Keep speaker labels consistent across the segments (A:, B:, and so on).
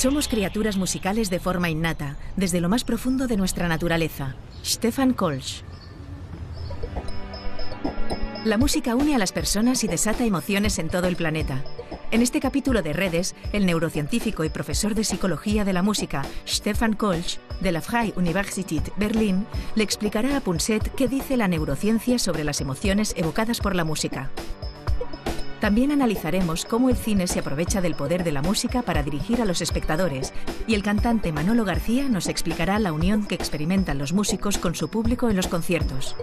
A: Somos criaturas musicales de forma innata, desde lo más profundo de nuestra naturaleza. Stefan Kolsch. La música une a las personas y desata emociones en todo el planeta. En este capítulo de Redes, el neurocientífico y profesor de psicología de la música, Stefan Kolsch, de la Freie Universität Berlin, le explicará a Punset qué dice la neurociencia sobre las emociones evocadas por la música. También analizaremos cómo el cine se aprovecha del poder de la música para dirigir a los espectadores, y el cantante Manolo García nos explicará la unión que experimentan los músicos con su público en los conciertos.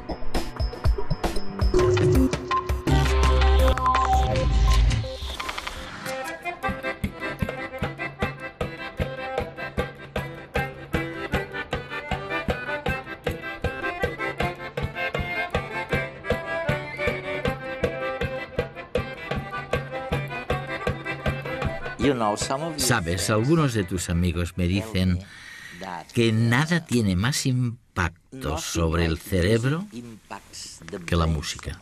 B: Sabes, algunos de tus amigos me dicen que nada tiene más impacto sobre el cerebro que la música.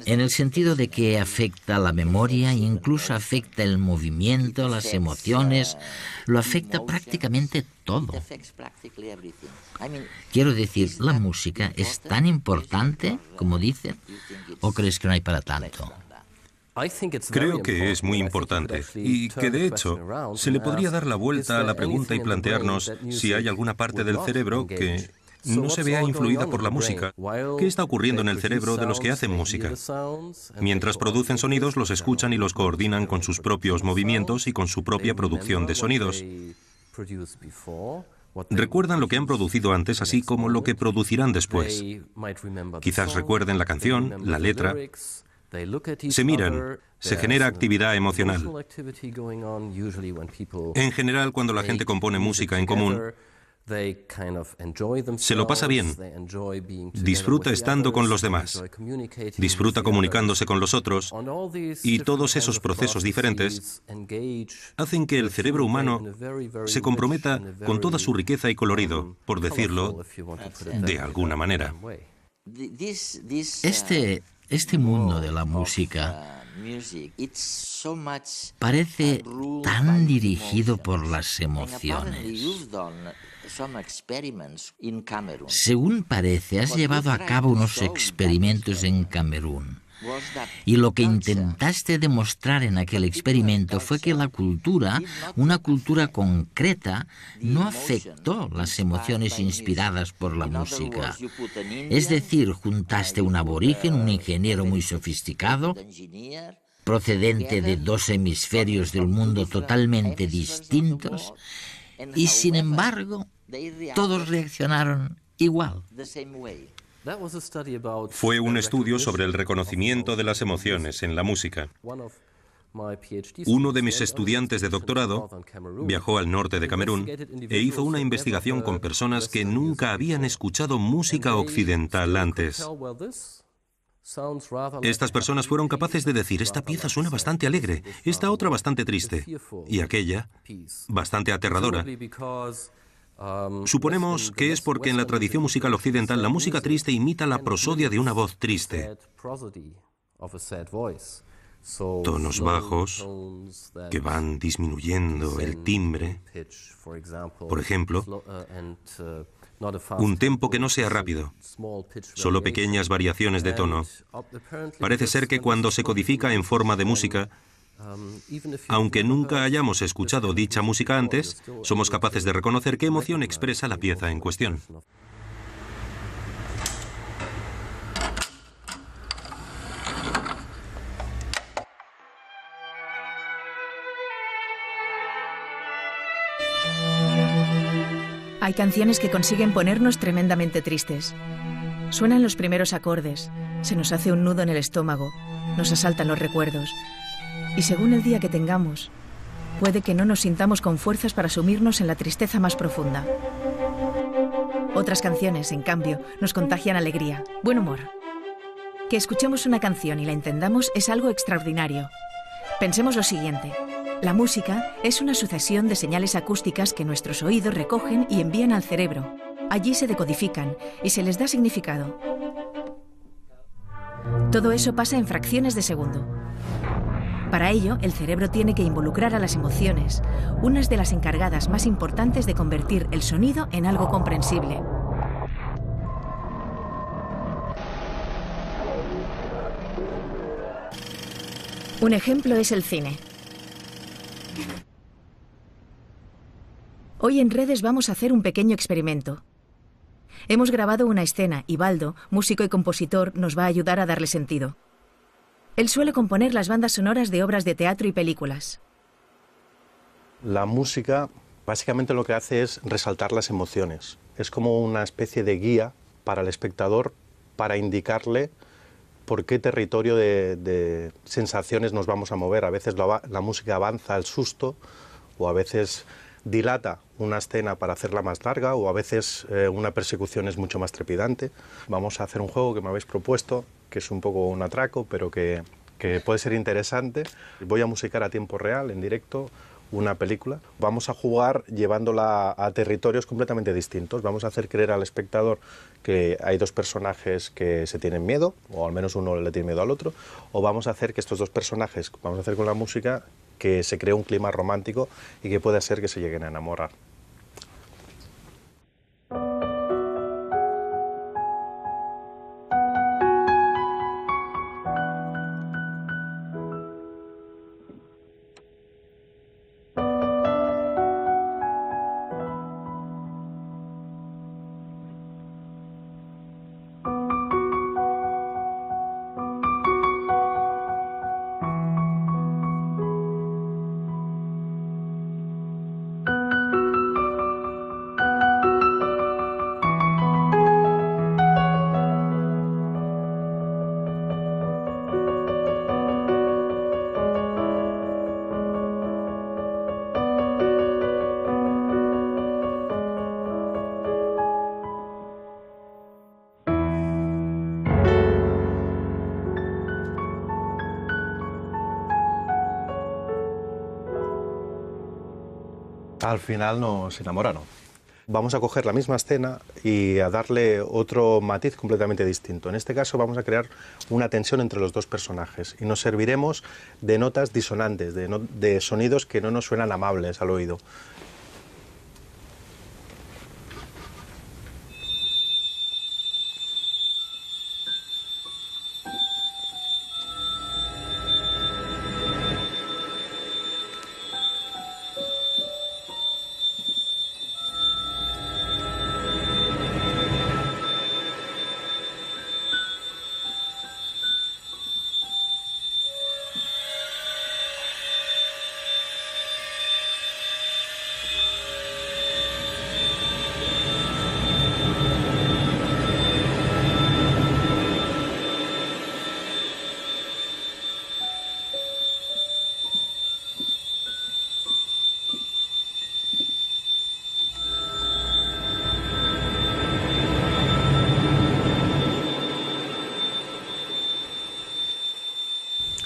B: En el sentido de que afecta la memoria, incluso afecta el movimiento, las emociones, lo afecta prácticamente todo. Quiero decir, ¿la música es tan importante como dicen? ¿O crees que no hay para tanto?
C: Creo que es muy importante y que, de hecho, se le podría dar la vuelta a la pregunta y plantearnos si hay alguna parte del cerebro que no se vea influida por la música. ¿Qué está ocurriendo en el cerebro de los que hacen música? Mientras producen sonidos, los escuchan y los coordinan con sus propios movimientos y con su propia producción de sonidos. Recuerdan lo que han producido antes, así como lo que producirán después. Quizás recuerden la canción, la letra. Se miran, se genera actividad emocional. En general, cuando la gente compone música en común, se lo pasa bien, disfruta estando con los demás, disfruta comunicándose con los otros, y todos esos procesos diferentes hacen que el cerebro humano se comprometa con toda su riqueza y colorido, por decirlo de alguna manera.
B: Este mundo de la música parece tan dirigido por las emociones. Según parece, has llevado a cabo unos experimentos en Camerún. Y lo que intentaste demostrar en aquel experimento fue que la cultura, una cultura concreta, no afectó las emociones inspiradas por la música. Es decir, juntaste un aborigen, un ingeniero muy sofisticado, procedente de dos hemisferios del mundo totalmente distintos, y sin embargo, todos reaccionaron igual.
C: Fue un estudio sobre el reconocimiento de las emociones en la música. Uno de mis estudiantes de doctorado viajó al norte de Camerún e hizo una investigación con personas que nunca habían escuchado música occidental antes. Estas personas fueron capaces de decir: esta pieza suena bastante alegre, esta otra bastante triste, y aquella bastante aterradora. Suponemos que es porque en la tradición musical occidental la música triste imita la prosodia de una voz triste. Tonos bajos que van disminuyendo el timbre, por ejemplo, un tempo que no sea rápido, solo pequeñas variaciones de tono. Parece ser que cuando se codifica en forma de música, aunque nunca hayamos escuchado dicha música antes, somos capaces de reconocer qué emoción expresa la pieza en cuestión.
A: Hay canciones que consiguen ponernos tremendamente tristes. Suenan los primeros acordes, se nos hace un nudo en el estómago, nos asaltan los recuerdos. Y según el día que tengamos, puede que no nos sintamos con fuerzas para sumirnos en la tristeza más profunda. Otras canciones, en cambio, nos contagian alegría, buen humor. Que escuchemos una canción y la entendamos es algo extraordinario. Pensemos lo siguiente: la música es una sucesión de señales acústicas que nuestros oídos recogen y envían al cerebro. Allí se decodifican y se les da significado. Todo eso pasa en fracciones de segundo. Para ello, el cerebro tiene que involucrar a las emociones, unas de las encargadas más importantes de convertir el sonido en algo comprensible. Un ejemplo es el cine. Hoy en Redes vamos a hacer un pequeño experimento. Hemos grabado una escena y Baldo, músico y compositor, nos va a ayudar a darle sentido. Él suele componer las bandas sonoras de obras de teatro y películas.
D: La música básicamente lo que hace es resaltar las emociones. Es como una especie de guía para el espectador para indicarle por qué territorio de sensaciones nos vamos a mover. A veces la música avanza al susto, o a veces dilata una escena para hacerla más larga, o a veces una persecución es mucho más trepidante. Vamos a hacer un juego que me habéis propuesto, que es un poco un atraco, pero que puede ser interesante. Voy a musicar a tiempo real, en directo, una película. Vamos a jugar llevándola a territorios completamente distintos. Vamos a hacer creer al espectador que hay dos personajes que se tienen miedo, o al menos uno le tiene miedo al otro, o vamos a hacer que estos dos personajes, vamos a hacer con la música, que se cree un clima romántico y que puede ser que se lleguen a enamorar. Al final nos enamoraron. Vamos a coger la misma escena y a darle otro matiz completamente distinto. En este caso vamos a crear una tensión entre los dos personajes y nos serviremos de notas disonantes, de sonidos que no nos suenan amables al oído.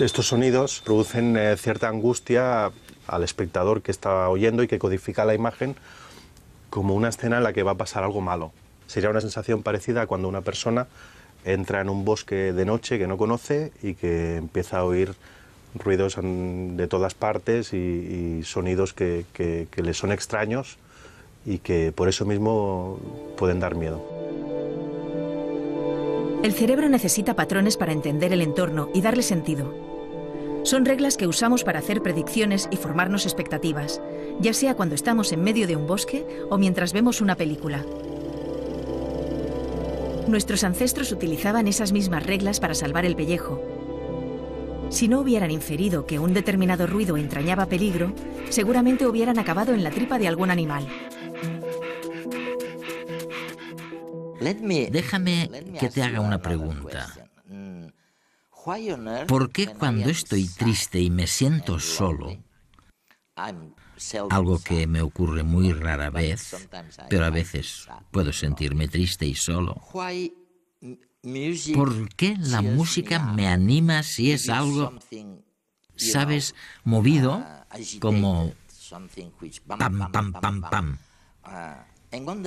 D: Estos sonidos producen cierta angustia al espectador que está oyendo y que codifica la imagen como una escena en la que va a pasar algo malo. Sería una sensación parecida a cuando una persona entra en un bosque de noche que no conoce y que empieza a oír ruidos de todas partes y sonidos que le son extraños y que por eso mismo pueden dar miedo.
A: El cerebro necesita patrones para entender el entorno y darle sentido. Son reglas que usamos para hacer predicciones y formarnos expectativas, ya sea cuando estamos en medio de un bosque o mientras vemos una película. Nuestros ancestros utilizaban esas mismas reglas para salvar el pellejo. Si no hubieran inferido que un determinado ruido entrañaba peligro, seguramente hubieran acabado en la tripa de algún animal.
B: Déjame que te haga una pregunta. ¿Por qué cuando estoy triste y me siento solo, algo que me ocurre muy rara vez, pero a veces puedo sentirme triste y solo, ¿por qué la música me anima si es algo, sabes, movido, como pam, pam, pam, pam?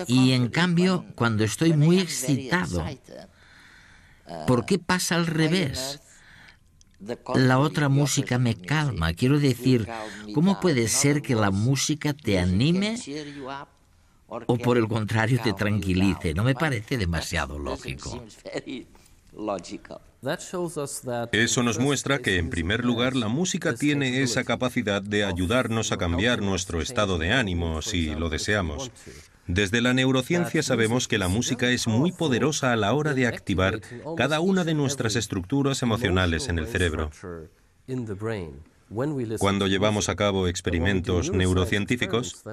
B: Y en cambio, cuando estoy muy excitado, ¿por qué pasa al revés? la otra música me calma. Quiero decir, ¿cómo puede ser que la música te anime o por el contrario te tranquilice? No me parece demasiado lógico.
C: Eso nos muestra que, en primer lugar, la música tiene esa capacidad de ayudarnos a cambiar nuestro estado de ánimo, si lo deseamos. Desde la neurociencia sabemos que la música es muy poderosa a la hora de activar cada una de nuestras estructuras emocionales en el cerebro. Cuando llevamos a cabo experimentos neurocientíficos,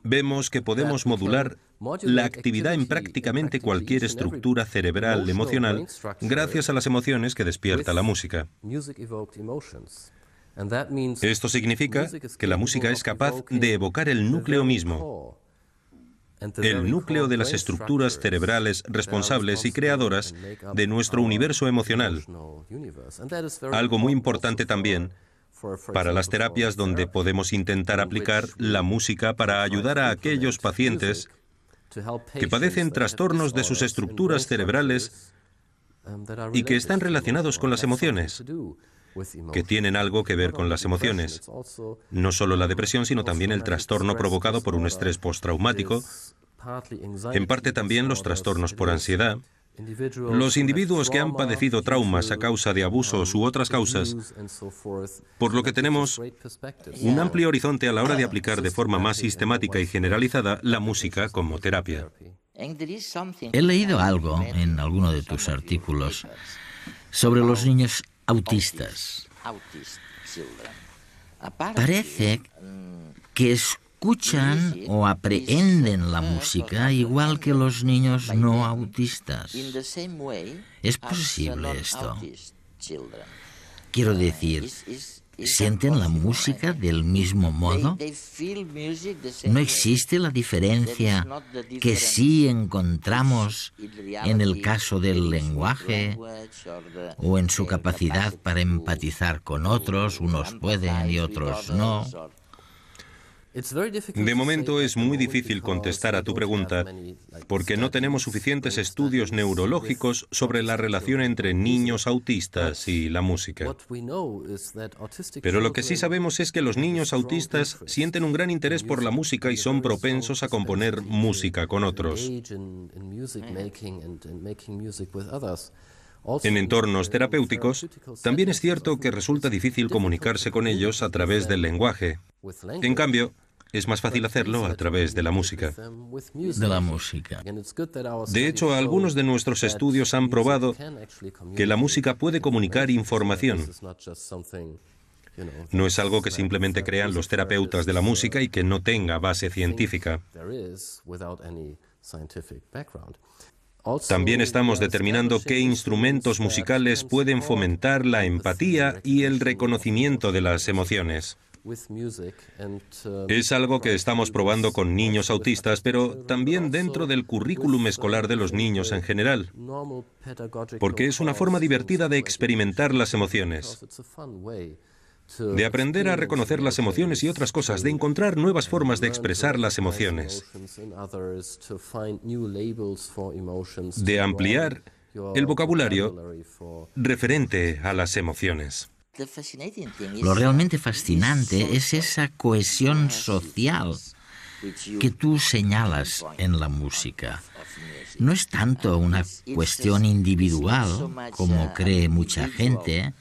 C: vemos que podemos modular la actividad en prácticamente cualquier estructura cerebral emocional gracias a las emociones que despierta la música. Esto significa que la música es capaz de evocar el núcleo mismo, el núcleo de las estructuras cerebrales responsables y creadoras de nuestro universo emocional. Algo muy importante también para las terapias donde podemos intentar aplicar la música para ayudar a aquellos pacientes que padecen trastornos de sus estructuras cerebrales y que están relacionados con las emociones, que tienen algo que ver con las emociones. No solo la depresión, sino también el trastorno provocado por un estrés postraumático, en parte también los trastornos por ansiedad. Los individuos que han padecido traumas a causa de abusos u otras causas, por lo que tenemos un amplio horizonte a la hora de aplicar de forma más sistemática y generalizada la música como terapia.
B: He leído algo en alguno de tus artículos sobre los niños autistas. Parece que escuchan o aprenden la música igual que los niños no autistas. ¿Es posible esto? Quiero decir, ¿sienten la música del mismo modo? ¿No existe la diferencia que sí encontramos en el caso del lenguaje o en su capacidad para empatizar con otros? Unos pueden y otros no.
C: De momento es muy difícil contestar a tu pregunta porque no tenemos suficientes estudios neurológicos sobre la relación entre niños autistas y la música. Pero lo que sí sabemos es que los niños autistas sienten un gran interés por la música y son propensos a componer música con otros. En entornos terapéuticos, también es cierto que resulta difícil comunicarse con ellos a través del lenguaje. En cambio, es más fácil hacerlo a través de la música. De hecho, algunos de nuestros estudios han probado que la música puede comunicar información. No es algo que simplemente crean los terapeutas de la música y que no tenga base científica. También estamos determinando qué instrumentos musicales pueden fomentar la empatía y el reconocimiento de las emociones. Es algo que estamos probando con niños autistas, pero también dentro del currículum escolar de los niños en general, porque es una forma divertida de experimentar las emociones, de aprender a reconocer las emociones y otras cosas, de encontrar nuevas formas de expresar las emociones, de ampliar el vocabulario referente a las emociones.
B: Lo realmente fascinante es esa cohesión social que tú señalas en la música. No es tanto una cuestión individual, como cree mucha gente,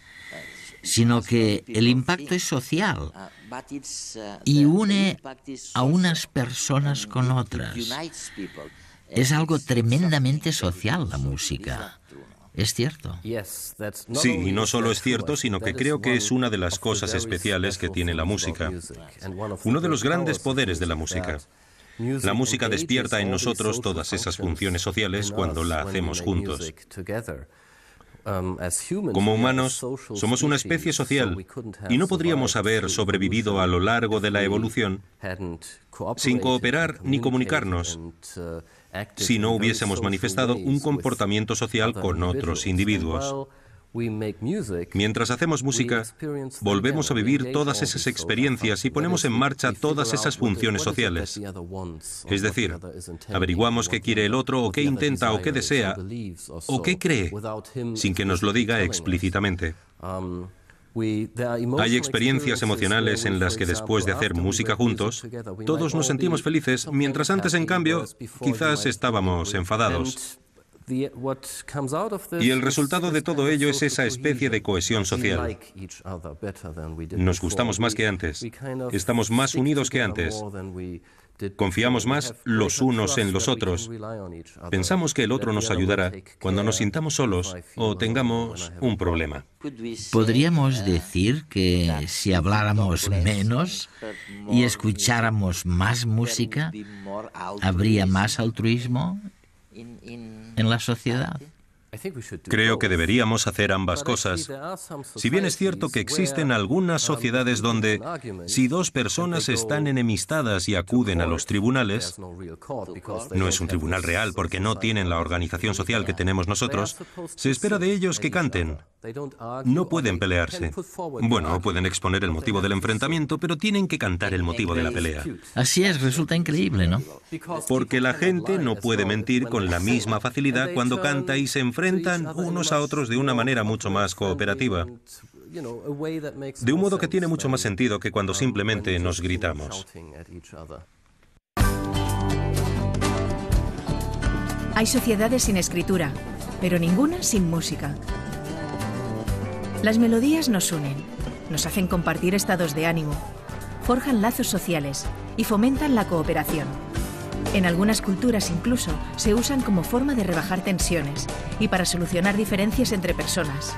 B: sino que el impacto es social y une a unas personas con otras. Es algo tremendamente social la música. ¿Es cierto?
C: Sí, y no solo es cierto, sino que creo que es una de las cosas especiales que tiene la música. Uno de los grandes poderes de la música. La música despierta en nosotros todas esas funciones sociales cuando la hacemos juntos. Como humanos, somos una especie social y no podríamos haber sobrevivido a lo largo de la evolución sin cooperar ni comunicarnos si no hubiésemos manifestado un comportamiento social con otros individuos. Mientras hacemos música, volvemos a vivir todas esas experiencias y ponemos en marcha todas esas funciones sociales. Es decir, averiguamos qué quiere el otro, o qué intenta, o qué desea, o qué cree, sin que nos lo diga explícitamente. Hay experiencias emocionales en las que después de hacer música juntos, todos nos sentimos felices, mientras antes, en cambio, quizás estábamos enfadados. Y el resultado de todo ello es esa especie de cohesión social. Nos gustamos más que antes, estamos más unidos que antes, confiamos más los unos en los otros, pensamos que el otro nos ayudará cuando nos sintamos solos o tengamos un problema.
B: ¿Podríamos decir que si habláramos menos y escucháramos más música, habría más altruismo en la sociedad?
C: Creo que deberíamos hacer ambas cosas. Si bien es cierto que existen algunas sociedades donde, si dos personas están enemistadas y acuden a los tribunales, no es un tribunal real porque no tienen la organización social que tenemos nosotros, se espera de ellos que canten. No pueden pelearse. Bueno, pueden exponer el motivo del enfrentamiento, pero tienen que cantar el motivo de la pelea.
B: Así es, resulta increíble, ¿no?
C: Porque la gente no puede mentir con la misma facilidad cuando canta y se enfrentan unos a otros de una manera mucho más cooperativa. De un modo que tiene mucho más sentido que cuando simplemente nos gritamos.
A: Hay sociedades sin escritura, pero ninguna sin música. Las melodías nos unen, nos hacen compartir estados de ánimo, forjan lazos sociales y fomentan la cooperación. En algunas culturas incluso se usan como forma de rebajar tensiones y para solucionar diferencias entre personas.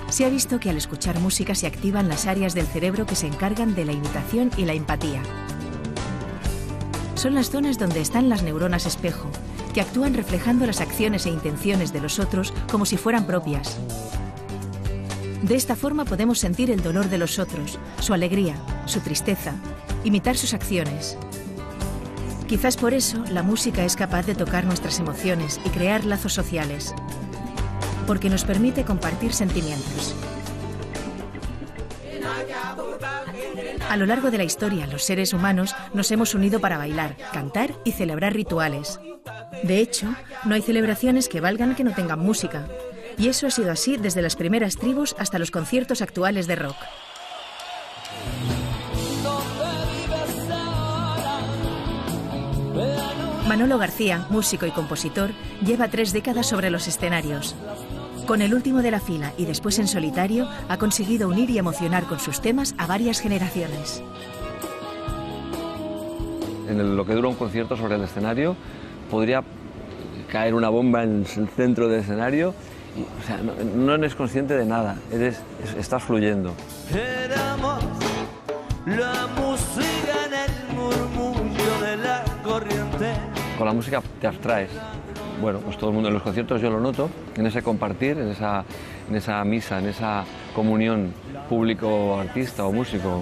A: Se ha visto que al escuchar música se activan las áreas del cerebro que se encargan de la imitación y la empatía. Son las zonas donde están las neuronas espejo, que actúan reflejando las acciones e intenciones de los otros como si fueran propias. De esta forma podemos sentir el dolor de los otros, su alegría, su tristeza, imitar sus acciones. Quizás por eso la música es capaz de tocar nuestras emociones y crear lazos sociales, porque nos permite compartir sentimientos. A lo largo de la historia, los seres humanos nos hemos unido para bailar, cantar y celebrar rituales. De hecho, no hay celebraciones que valgan que no tengan música, y eso ha sido así desde las primeras tribus hasta los conciertos actuales de rock. Manolo García, músico y compositor, lleva 3 décadas sobre los escenarios. Con el último de la fila y después en solitario, ha conseguido unir y emocionar con sus temas a varias generaciones.
E: En lo que dura un concierto sobre el escenario, podría caer una bomba en el centro del escenario. O sea, no eres consciente de nada, estás fluyendo. Éramos la música en el murmullo de la corriente. Con la música te abstraes. Bueno, pues todo el mundo en los conciertos yo lo noto, en ese compartir, en esa misa, en esa comunión público-artista o músico,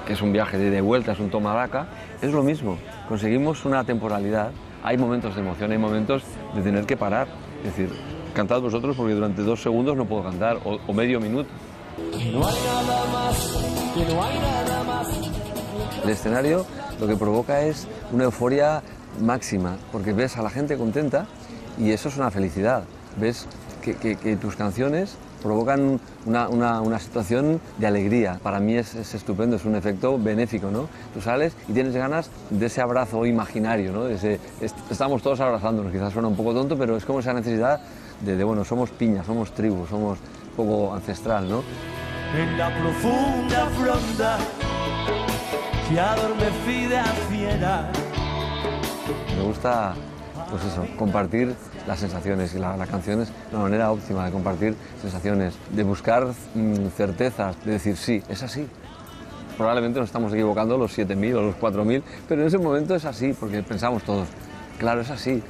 E: que es un viaje de ida y vuelta, es un toma daca, es lo mismo. Conseguimos una temporalidad, hay momentos de emoción, hay momentos de tener que parar, es decir, cantad vosotros porque durante 2 segundos no puedo cantar, o medio minuto. No hay nada más, que no hay nada más. El escenario lo que provoca es una euforia máxima, porque ves a la gente contenta y eso es una felicidad. Ves que tus canciones provocan una situación de alegría. Para mí es estupendo, es un efecto benéfico, ¿no? Tú sales y tienes ganas de ese abrazo imaginario, ¿no? Estamos todos abrazándonos, quizás suena un poco tonto, pero es como esa necesidad bueno, somos piña, somos tribu, somos un poco ancestral, ¿no? En la profunda fronda que adormecida fiera. Me gusta, pues eso, compartir las sensaciones, y la canción es una manera óptima de compartir sensaciones, de buscar certezas, de decir sí, es así. Probablemente nos estamos equivocando los 7.000 o los 4.000, pero en ese momento es así, porque pensamos todos, claro, es así.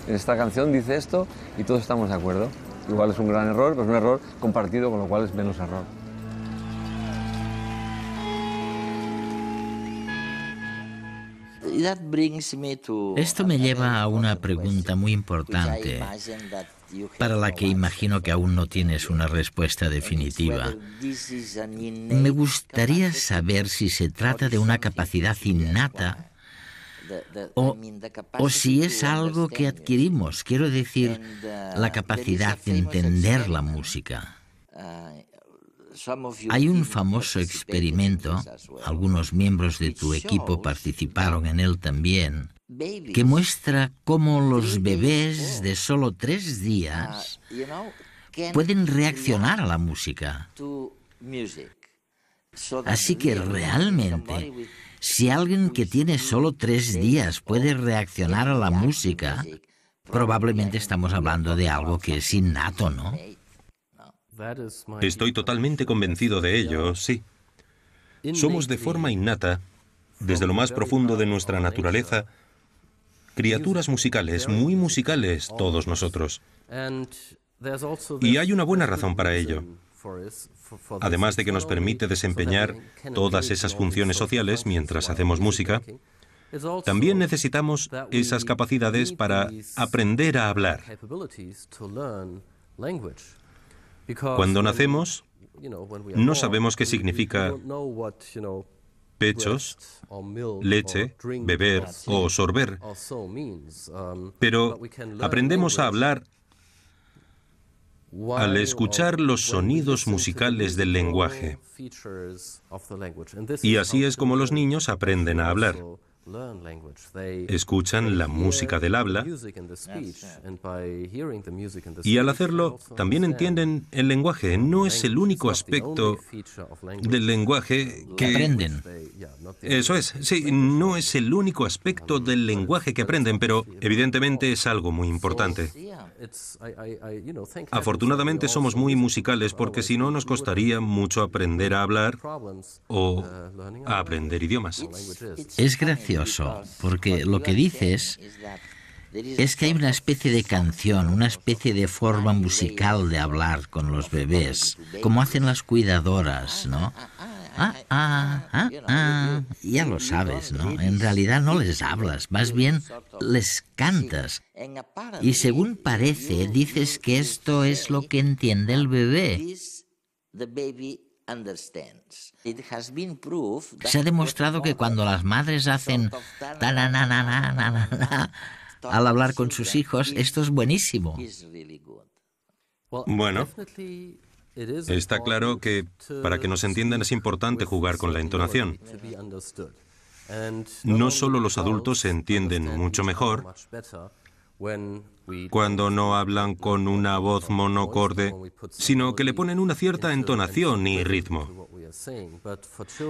E: Esta canción dice esto y todos estamos de acuerdo. Igual es un gran error, pero es un error compartido, con lo cual es menos error.
B: Esto me lleva a una pregunta muy importante. para la que imagino que aún no tienes una respuesta definitiva. Me gustaría saber si se trata de una capacidad innata o si es algo que adquirimos, quiero decir, la capacidad de entender la música. Hay un famoso experimento, algunos miembros de tu equipo participaron en él también, que muestra cómo los bebés de solo 3 días pueden reaccionar a la música. Así que realmente, si alguien que tiene solo 3 días puede reaccionar a la música, probablemente estamos hablando de algo que es innato, ¿no?
C: Estoy totalmente convencido de ello, sí. Somos de forma innata, desde lo más profundo de nuestra naturaleza, criaturas musicales, muy musicales todos nosotros. Y hay una buena razón para ello. Además de que nos permite desempeñar todas esas funciones sociales mientras hacemos música, también necesitamos esas capacidades para aprender a hablar. Cuando nacemos, no sabemos qué significa pechos, leche, beber o sorber, pero aprendemos a hablar al escuchar los sonidos musicales del lenguaje. Y así es como los niños aprenden a hablar. Escuchan la música del habla y al hacerlo también entienden el lenguaje. No es el único aspecto del lenguaje
B: que aprenden.
C: Eso es, sí, no es el único aspecto del lenguaje que aprenden, pero evidentemente es algo muy importante. Afortunadamente somos muy musicales porque si no nos costaría mucho aprender a hablar o a aprender idiomas.
B: Es gracioso, porque lo que dices es que hay una especie de canción, una especie de forma musical de hablar con los bebés, como hacen las cuidadoras, ¿no? Ya lo sabes, ¿no? En realidad no les hablas, más bien les cantas. Y según parece, dices que esto es lo que entiende el bebé. Se ha demostrado que cuando las madres hacen al hablar con sus hijos, esto es buenísimo.
C: Bueno, está claro que para que nos entiendan es importante jugar con la entonación. No solo los adultos se entienden mucho mejor cuando no hablan con una voz monocorde, sino que le ponen una cierta entonación y ritmo.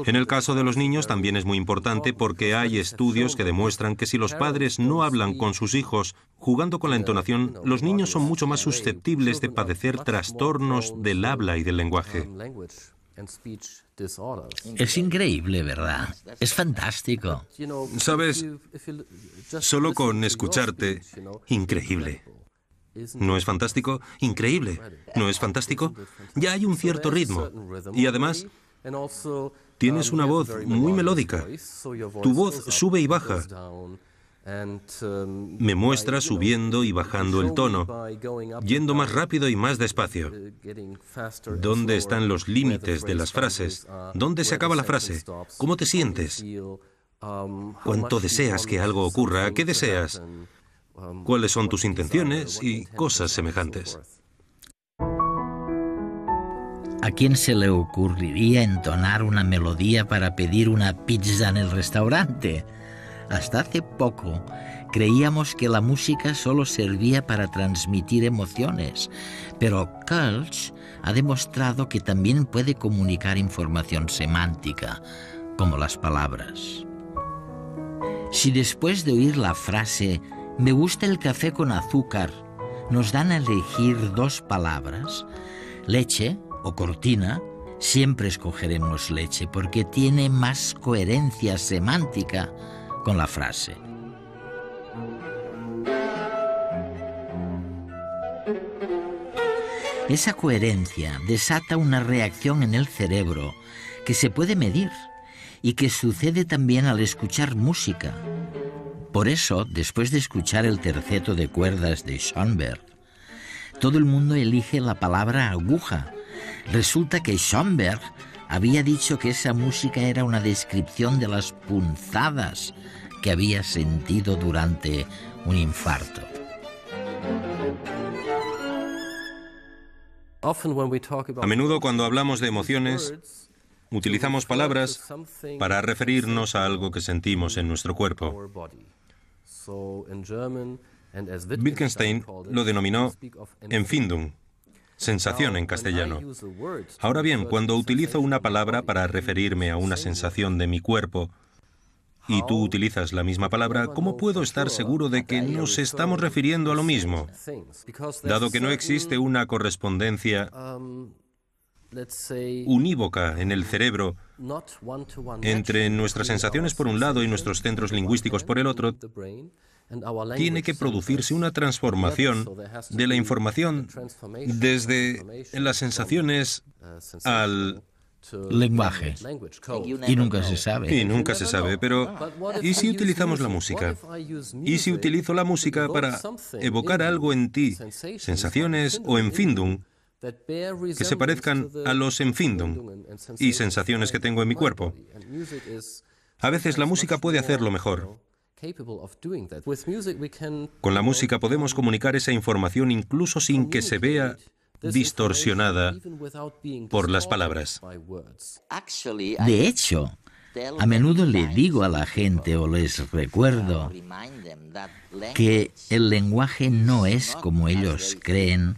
C: En el caso de los niños también es muy importante porque hay estudios que demuestran que si los padres no hablan con sus hijos jugando con la entonación, los niños son mucho más susceptibles de padecer trastornos del habla y del lenguaje.
B: Es increíble, ¿verdad? Es fantástico.
C: ¿Sabes? Solo con escucharte, increíble. ¿No es fantástico? Increíble. ¿No es fantástico? Ya hay un cierto ritmo. Y además, tienes una voz muy melódica. Tu voz sube y baja. Me muestra subiendo y bajando el tono, yendo más rápido y más despacio. ¿Dónde están los límites de las frases? ¿Dónde se acaba la frase? ¿Cómo te sientes? ¿Cuánto deseas que algo ocurra? ¿Qué deseas? ¿Cuáles son tus intenciones? Y cosas semejantes.
B: ¿A quién se le ocurriría entonar una melodía para pedir una pizza en el restaurante? Hasta hace poco creíamos que la música solo servía para transmitir emociones, pero Kölsch ha demostrado que también puede comunicar información semántica, como las palabras. Si después de oír la frase «me gusta el café con azúcar» nos dan a elegir 2 palabras, leche o cortina, siempre escogeremos leche porque tiene más coherencia semántica con la frase. Esa coherencia desata una reacción en el cerebro que se puede medir y que sucede también al escuchar música. Por eso, después de escuchar el terceto de cuerdas de Schoenberg, todo el mundo elige la palabra aguja. Resulta que Schoenberg había dicho que esa música era una descripción de las punzadas que había sentido durante un infarto.
C: A menudo cuando hablamos de emociones, utilizamos palabras para referirnos a algo que sentimos en nuestro cuerpo. Wittgenstein lo denominó Empfindung, sensación en castellano. Ahora bien, cuando utilizo una palabra para referirme a una sensación de mi cuerpo, y tú utilizas la misma palabra, ¿cómo puedo estar seguro de que nos estamos refiriendo a lo mismo? Dado que no existe una correspondencia unívoca en el cerebro entre nuestras sensaciones por un lado y nuestros centros lingüísticos por el otro, tiene que producirse una transformación de la información desde las sensaciones al
B: lenguaje. Y nunca se sabe.
C: Y nunca se sabe, pero ¿y si utilizamos la música? ¿Y si utilizo la música para evocar algo en ti, sensaciones o Empfindung, que se parezcan a los Empfindung y sensaciones que tengo en mi cuerpo? A veces la música puede hacerlo mejor. Con la música podemos comunicar esa información incluso sin que se vea distorsionada por las palabras.
B: De hecho, a menudo le digo a la gente o les recuerdo que el lenguaje no es, como ellos creen,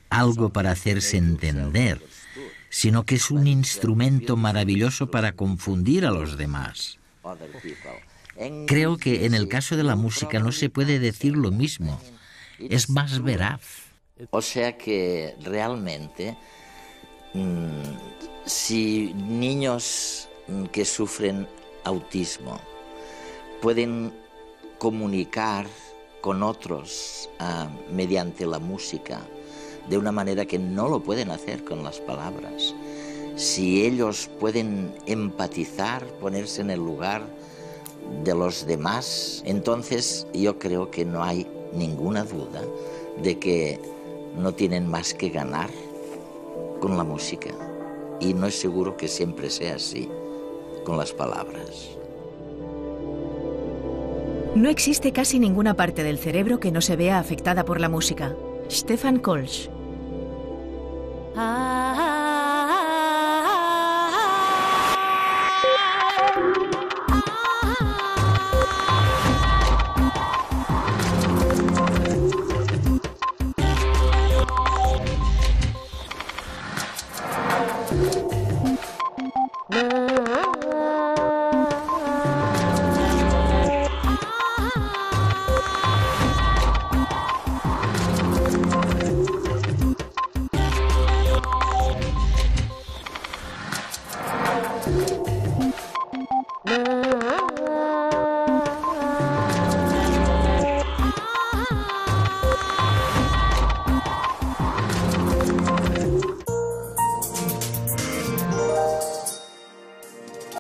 B: algo para hacerse entender, sino que es un instrumento maravilloso para confundir a los demás. Creo que en el caso de la música no se puede decir lo mismo, es más veraz.
F: O sea que realmente, si niños que sufren autismo pueden comunicar con otros mediante la música de una manera que no lo pueden hacer con las palabras, si ellos pueden empatizar, ponerse en el lugar de los demás, entonces yo creo que no hay ninguna duda de que no tienen más que ganar con la música. Y no es seguro que siempre sea así con las palabras.
A: No existe casi ninguna parte del cerebro que no se vea afectada por la música. Stefan Kolsch.